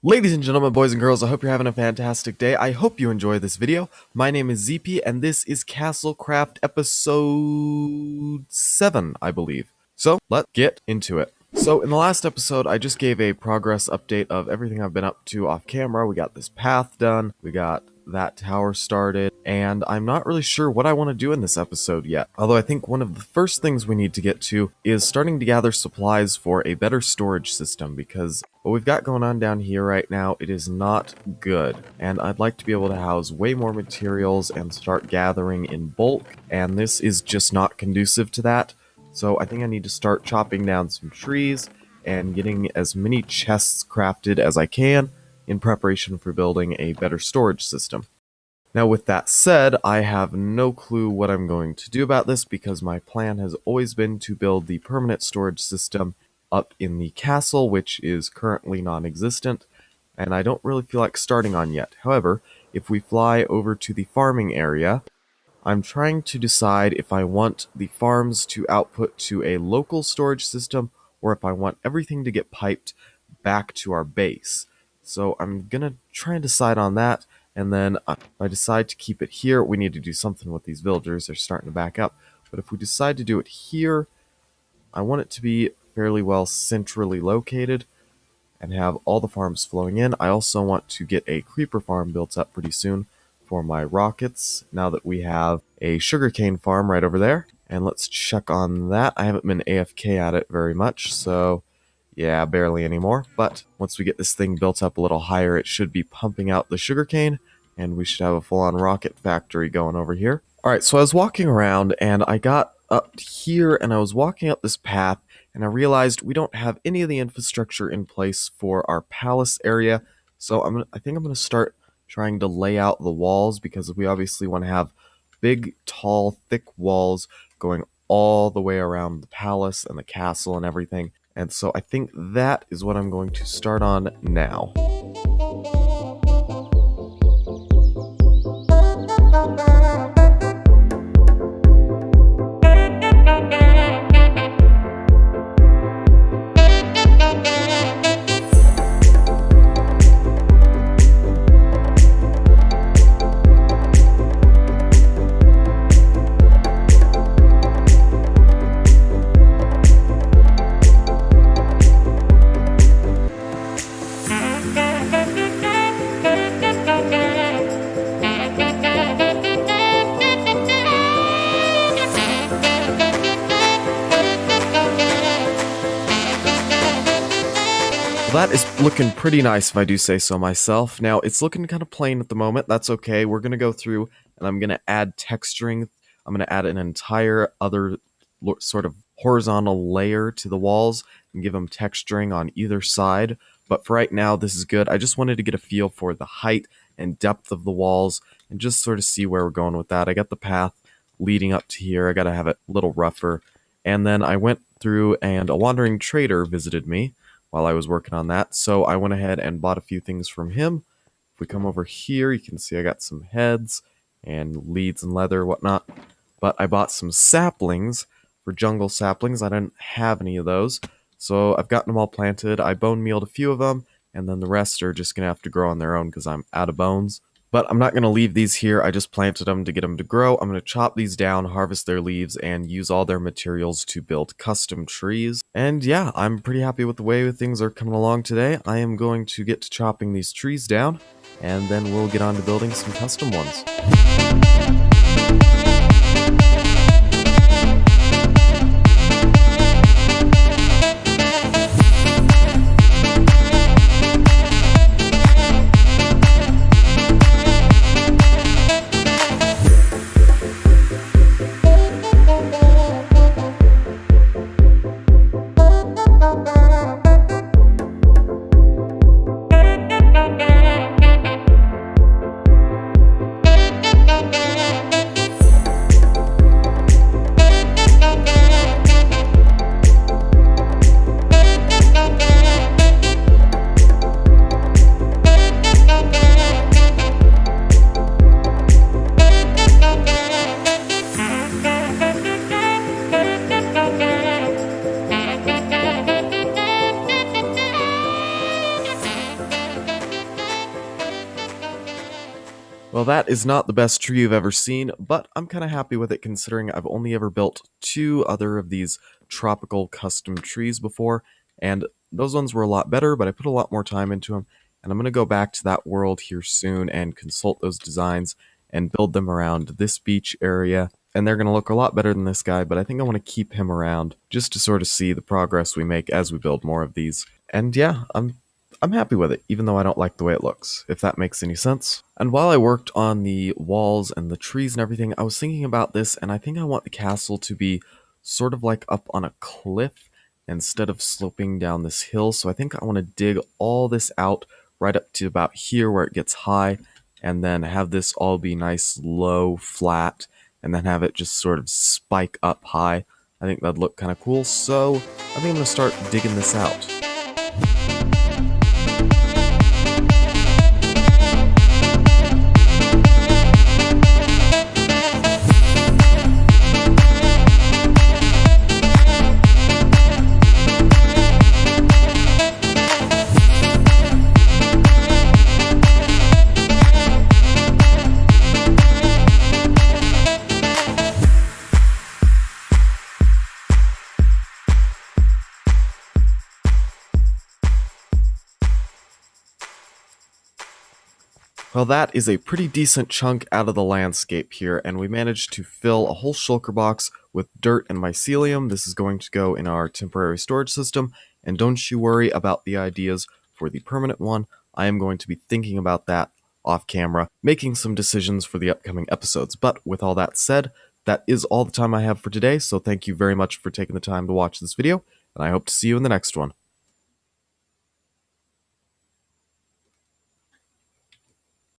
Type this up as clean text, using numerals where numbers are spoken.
Ladies and gentlemen, boys and girls, I hope you're having a fantastic day. I hope you enjoy this video. My name is ZP, and this is Castlecraft episode 7, I believe. So, let's get into it. So, in the last episode, I just gave a progress update of everything I've been up to off camera. We got this path done, we got that tower started, and I'm not really sure what I want to do in this episode yet. Although I think one of the first things we need to get to is starting to gather supplies for a better storage system, because what we've got going on down here right now, it is not good. And I'd like to be able to house way more materials and start gathering in bulk, and this is just not conducive to that. So I think I need to start chopping down some trees and getting as many chests crafted as I can in preparation for building a better storage system. Now with that said, I have no clue what I'm going to do about this because my plan has always been to build the permanent storage system up in the castle, which is currently non-existent, and I don't really feel like starting on yet. However, if we fly over to the farming area, I'm trying to decide if I want the farms to output to a local storage system or if I want everything to get piped back to our base. So I'm gonna try and decide on that, and then if I decide to keep it here, we need to do something with these villagers. They're starting to back up. But if we decide to do it here, I want it to be fairly well centrally located and have all the farms flowing in. I also want to get a creeper farm built up pretty soon for my rockets, now that we have a sugarcane farm right over there. And let's check on that. I haven't been AFK at it very much, so yeah, barely anymore. But once we get this thing built up a little higher, it should be pumping out the sugarcane, and we should have a full-on rocket factory going over here. Alright, so I was walking around, and I got up here, and I was walking up this path, and I realized we don't have any of the infrastructure in place for our palace area. So I think I'm going to start trying to lay out the walls, because we obviously want to have big, tall, thick walls going all the way around the palace and the castle and everything. And so I think that is what I'm going to start on now. That is looking pretty nice, if I do say so myself. Now, it's looking kind of plain at the moment. That's okay. We're going to go through, and I'm going to add texturing. I'm going to add an entire other sort of horizontal layer to the walls and give them texturing on either side. But for right now, this is good. I just wanted to get a feel for the height and depth of the walls and just sort of see where we're going with that. I got the path leading up to here. I got to have it a little rougher. And then I went through, and a wandering trader visited me while I was working on that, so I went ahead and bought a few things from him. If we come over here, you can see I got some heads and leads and leather, whatnot. But I bought some saplings for jungle saplings. I didn't have any of those, so I've gotten them all planted. I bone mealed a few of them, and then the rest are just gonna have to grow on their own because I'm out of bones. But I'm not going to leave these here. I just planted them to get them to grow. I'm going to chop these down, harvest their leaves, and use all their materials to build custom trees. And yeah, I'm pretty happy with the way things are coming along today. I am going to get to chopping these trees down, and then we'll get on to building some custom ones. Well, that is not the best tree you've ever seen, but I'm kind of happy with it considering I've only ever built 2 other of these tropical custom trees before, and those ones were a lot better, but I put a lot more time into them, and I'm going to go back to that world here soon and consult those designs and build them around this beach area, and they're going to look a lot better than this guy, but I think I want to keep him around just to sort of see the progress we make as we build more of these. And yeah, I'm happy with it, even though I don't like the way it looks, if that makes any sense. And while I worked on the walls and the trees and everything, I was thinking about this, and I think I want the castle to be sort of like up on a cliff instead of sloping down this hill. So I think I want to dig all this out right up to about here where it gets high, and then have this all be nice, low, flat, and then have it just sort of spike up high. I think that'd look kind of cool, so I think I'm going to start digging this out. Well, that is a pretty decent chunk out of the landscape here, and we managed to fill a whole shulker box with dirt and mycelium. This is going to go in our temporary storage system, and don't you worry about the ideas for the permanent one. I am going to be thinking about that off camera, making some decisions for the upcoming episodes. But with all that said, that is all the time I have for today, so thank you very much for taking the time to watch this video, and I hope to see you in the next one.